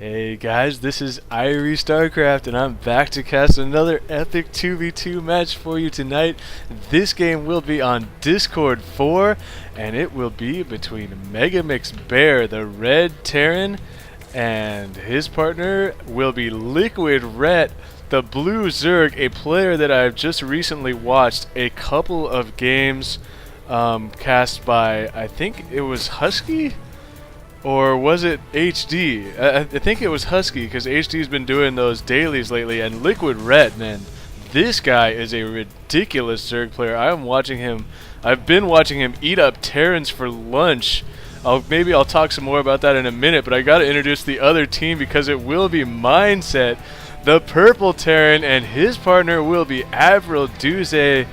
Hey guys, this is Irie StarCraft and I'm back to cast another epic 2v2 match for you tonight. This game will be on Discord 4 and it will be between MegumixBear, the red Terran, and his partner will be LiquidRet, the blue Zerg, a player that I've just recently watched a couple of games cast by, I think it was Husky? Or was it HD? I think it was Husky, because HD's been doing those dailies lately. And LiquidRet, man, this guy is a ridiculous Zerg player. I've been watching him eat up Terrans for lunch. Maybe I'll talk some more about that in a minute, but I gotta introduce the other team because it will be Mindset, the purple Terran, and his partner will be AvriLDouzE,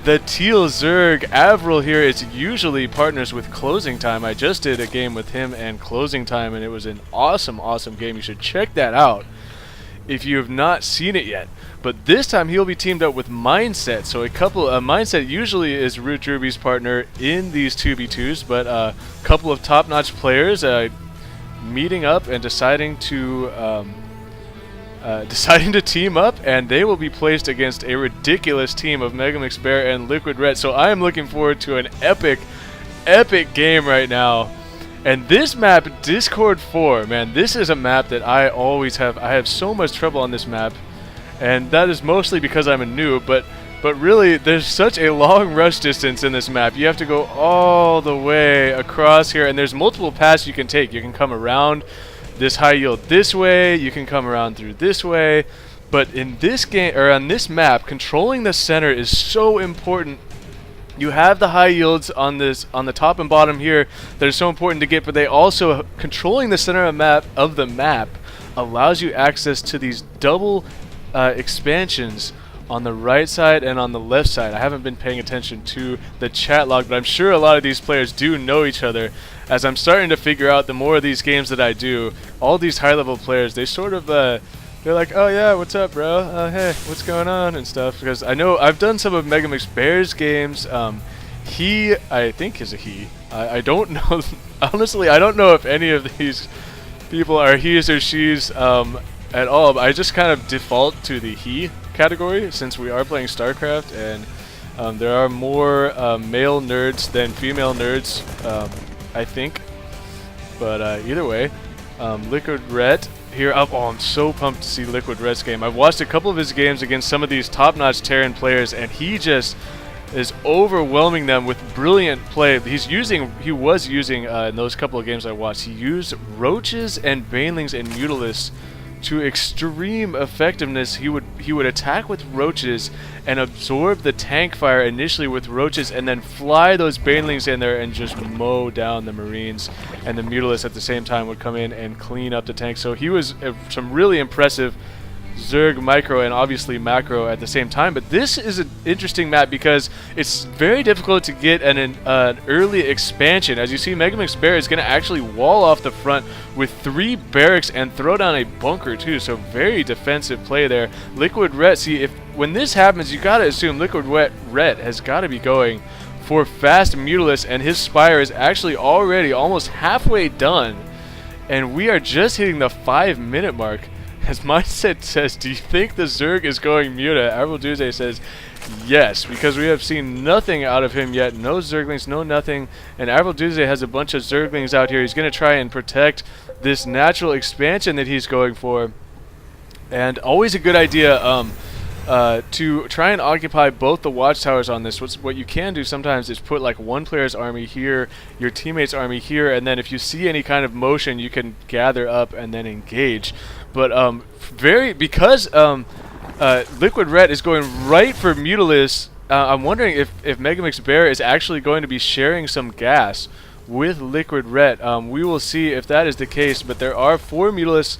the teal Zerg. Avril here is usually partners with Closing Time. I just did a game with him and Closing Time, and it was an awesome game. You should check that out if you have not seen it yet. But this time he'll be teamed up with Mindset. So Mindset usually is Root Ruby's partner in these 2v2s, but a couple of top-notch players meeting up and deciding to team up, and they will be placed against a ridiculous team of MegumixBear and LiquidRet. So I am looking forward to an epic game right now. And this map, Discord 4, man, this is a map that I have so much trouble on this map, and that is mostly because I'm a noob, but really there's such a long rush distance in this map. You have to go all the way across here, and there's multiple paths you can take. You can come around this high yield this way, you can come around through this way, but in this game, or on this map, controlling the center is so important. You have the high yields on the top and bottom here that are so important to get, but they also, controlling the center of the map allows you access to these double expansions on the right side and on the left side. I haven't been paying attention to the chat log, but I'm sure a lot of these players do know each other. As I'm starting to figure out the more of these games that I do, all these high-level players, they sort of, they're like, oh yeah, what's up, bro? Hey, what's going on and stuff. Because I know I've done some of MegumixBear's games. He, I think, is a he. I don't know. Honestly, I don't know if any of these people are he's or she's at all. But I just kind of default to the he category since we are playing StarCraft, and there are more male nerds than female nerds, I think. But either way, LiquidRet here up. Oh, I'm so pumped to see LiquidRet's game. I've watched a couple of his games against some of these top-notch Terran players, and he just is overwhelming them with brilliant play. He was using in those couple of games I watched, he used roaches and banelings and mutalisks to extreme effectiveness. He would attack with roaches and absorb the tank fire initially with roaches, and then fly those banelings in there and just mow down the marines, and the mutalisks at the same time would come in and clean up the tank. So he was some really impressive Zerg micro and obviously macro at the same time. But this is an interesting map because it's very difficult to get an early expansion. As you see, MegumixBear is going to actually wall off the front with 3 barracks and throw down a bunker too, so very defensive play there. LiquidRet, see, when this happens, you got to assume LiquidRet has got to be going for fast mutalisks, and his spire is actually already almost halfway done, and we are just hitting the 5-minute mark. As Mindset says, do you think the Zerg is going Muta? AvriLDouzE says yes, because we have seen nothing out of him yet. No Zerglings, no nothing. And AvriLDouzE has a bunch of Zerglings out here. He's going to try and protect this natural expansion that he's going for. And always a good idea to try and occupy both the watchtowers on this. What you can do sometimes is put like one player's army here, your teammate's army here, and then if you see any kind of motion, you can gather up and then engage. But because LiquidRet is going right for mutalisks, I'm wondering if MegumixBear is actually going to be sharing some gas with LiquidRet. We will see if that is the case, but there are 4 mutalisks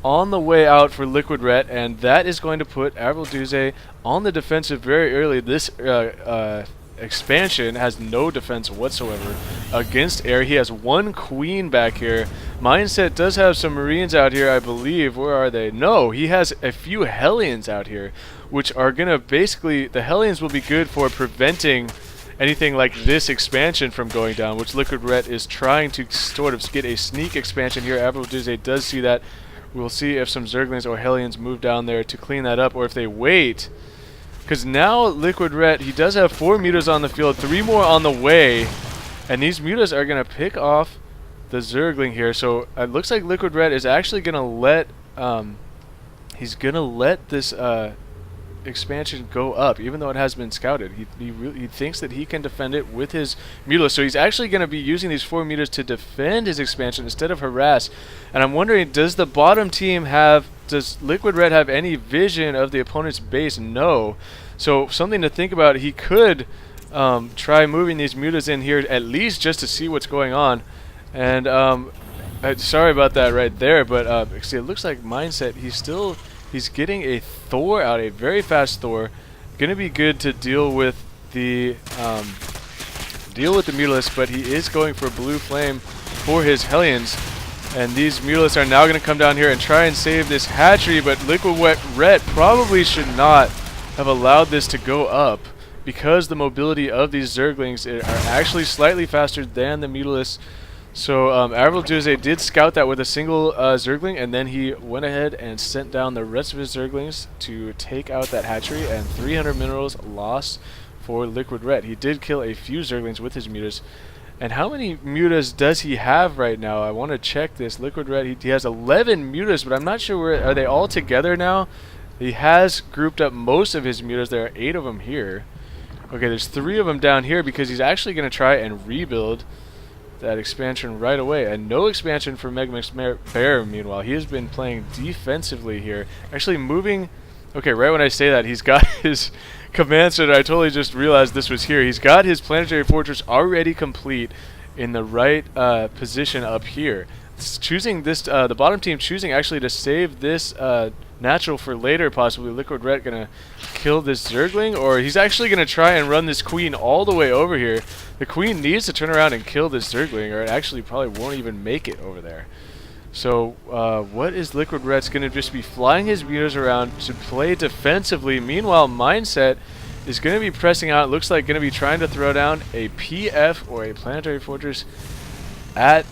on the way out for LiquidRet, and that is going to put AvriLDouzE on the defensive very early. This expansion has no defense whatsoever against air. He has 1 queen back here. Mindset does have some marines out here, I believe. Where are they? No, he has a few Hellions out here, which are gonna basically, the Hellions will be good for preventing anything like this expansion from going down, which LiquidRet is trying to sort of get a sneak expansion here. AvriLDouzE does see that, We'll see if some Zerglings or Hellions move down there to clean that up, or if they wait. Because now LiquidRet, he does have 4 mutas on the field, 3 more on the way. And these mutas are going to pick off the Zergling here. So it looks like LiquidRet is actually going to let... he's going to let this expansion go up, even though it has been scouted. He thinks that he can defend it with his mutas. So he's actually going to be using these 4 mutas to defend his expansion instead of harass. And I'm wondering, does the bottom team have... Does LiquidRet have any vision of the opponent's base? No. So something to think about. He could try moving these mutas in here at least just to see what's going on. And sorry about that right there, but see, it looks like Mindset, he's getting a Thor out, a very fast Thor. Gonna be good to deal with the Mutalisk, but he is going for Blue Flame for his Hellions. And these Mutalisks are now going to come down here and try and save this hatchery, but LiquidRet probably should not have allowed this to go up, because the mobility of these Zerglings are actually slightly faster than the Mutalisks. So AvriLDouzE did scout that with a single Zergling, and then he went ahead and sent down the rest of his Zerglings to take out that hatchery, and 300 minerals lost for LiquidRet. He did kill a few Zerglings with his mutas. And how many mutas does he have right now? I want to check this. LiquidRet, he has 11 mutas, but I'm not sure where... Are they all together now? He has grouped up most of his mutas. There are 8 of them here. Okay, there's 3 of them down here because he's actually going to try and rebuild that expansion right away. And no expansion for MegumixBear, meanwhile. He has been playing defensively here. Actually moving... Okay, right when I say that, he's got his... Command Center, I totally just realized this was here. He's got his planetary fortress already complete in the right position up here. It's choosing this, the bottom team choosing actually to save this natural for later, possibly. LiquidRet gonna kill this Zergling, or he's actually gonna try and run this Queen all the way over here. The Queen needs to turn around and kill this Zergling, or it actually probably won't even make it over there. So, what is LiquidRet's going to just be flying his mutas around to play defensively? Meanwhile, Mindset is going to be pressing out. It looks like going to be trying to throw down a PF, or a planetary fortress, at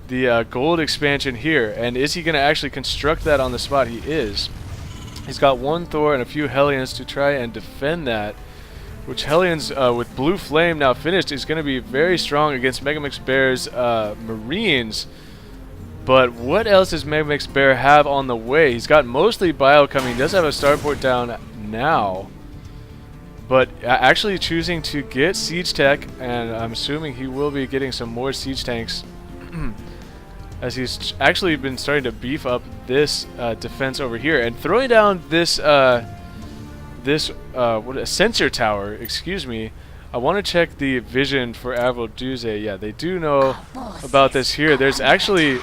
the gold expansion here. And is he going to actually construct that on the spot? He is. He's got 1 Thor and a few Hellions to try and defend that. Which Hellions, with Blue Flame now finished, is going to be very strong against MegumixBear's Marines. But what else does MegumixBear have on the way? He's got mostly bio coming. He does have a starport down now. But actually choosing to get siege tech, and I'm assuming he will be getting some more siege tanks as he's actually been starting to beef up this defense over here. And throwing down this, sensor tower, excuse me. I want to check the vision for AvriLDouzE. Yeah, they do know about this here. There's actually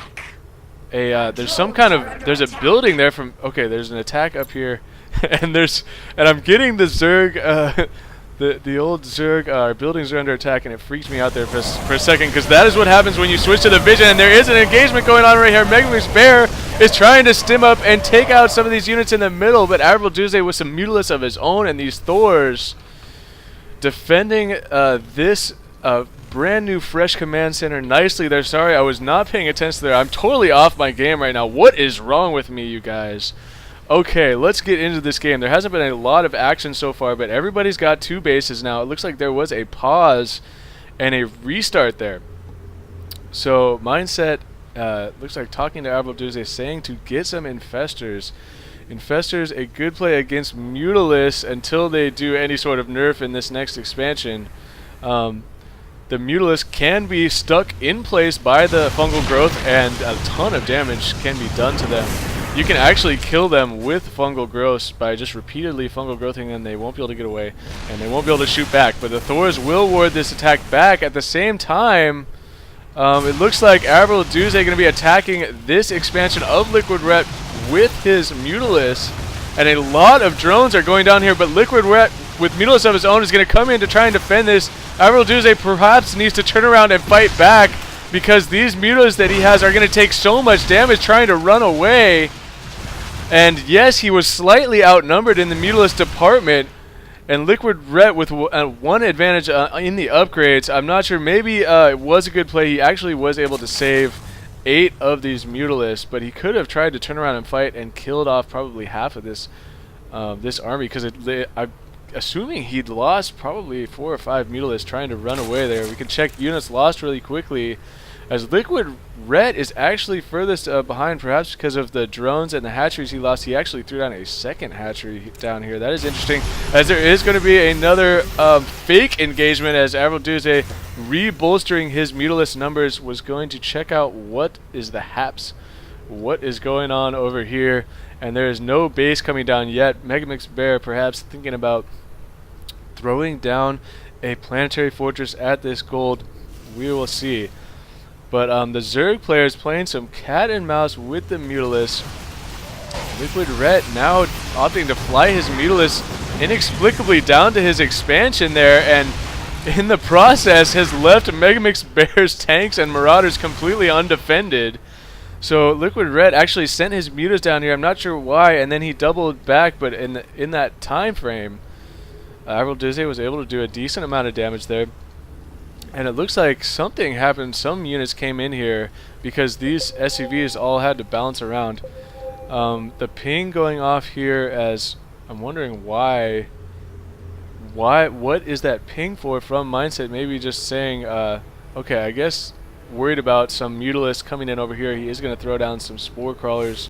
there's a building there from... Okay, there's an attack up here, and I'm getting the Zerg, the old Zerg, our buildings are under attack, and it freaked me out there for a second, because that is what happens when you switch to the vision, and there is an engagement going on right here. MegumixBear is trying to stim up and take out some of these units in the middle, but AvriLDouzE with some Mutalisks of his own, and these Thors defending this brand new fresh command center nicely there. Sorry, I was not paying attention there. I'm totally off my game right now. What is wrong with me, you guys? Okay, let's get into this game. There hasn't been a lot of action so far, but everybody's got 2 bases now. It looks like there was a pause and a restart there. So Mindset looks like talking to AvriLDouzE, saying to get some Infestors. Infestors, a good play against Mutalisks until they do any sort of nerf in this next expansion. The Mutalisk can be stuck in place by the fungal growth, and a ton of damage can be done to them. You can actually kill them with fungal growth by just repeatedly fungal growthing them. They won't be able to get away, and they won't be able to shoot back. But the Thors will ward this attack back. At the same time, it looks like AvriLDouzE going to be attacking this expansion of LiquidRet with his Mutalisk, and a lot of drones are going down here, but LiquidRet with Mutalisks of his own is going to come in to try and defend this. AvriLDouzE perhaps needs to turn around and fight back, because these Mutalisks that he has are going to take so much damage trying to run away. And yes, he was slightly outnumbered in the Mutalisk department, and LiquidRet with one advantage in the upgrades. I'm not sure, maybe it was a good play. He actually was able to save 8 of these Mutalisks, but he could have tried to turn around and fight and killed off probably half of this this army, because I'm assuming he'd lost probably 4 or 5 Mutalisks trying to run away there. We can check units lost really quickly, as LiquidRet is actually furthest behind, perhaps because of the drones and the hatcheries he lost. He actually threw down a second hatchery down here. That is interesting, as there is going to be another fake engagement, as AvriLDouzE, re-bolstering his Mutalisk numbers, was going to check out what is the haps, what is going on over here. And there is no base coming down yet. MegumixBear perhaps thinking about throwing down a planetary fortress at this gold. We will see. But the Zerg player is playing some cat and mouse with the Mutalisks. LiquidRet now opting to fly his Mutalisks inexplicably down to his expansion there, and in the process has left MegumixBear's tanks and Marauders completely undefended. So LiquidRet actually sent his mutas down here. I'm not sure why, and then he doubled back. But in that time frame, AvriLDouzE was able to do a decent amount of damage there. And it looks like something happened. Some units came in here because these SCVs all had to bounce around. The ping going off here, as I'm wondering why. What is that ping for from Mindset? Maybe just saying, okay, I guess worried about some Mutalisks coming in over here. He is going to throw down some Spore Crawlers.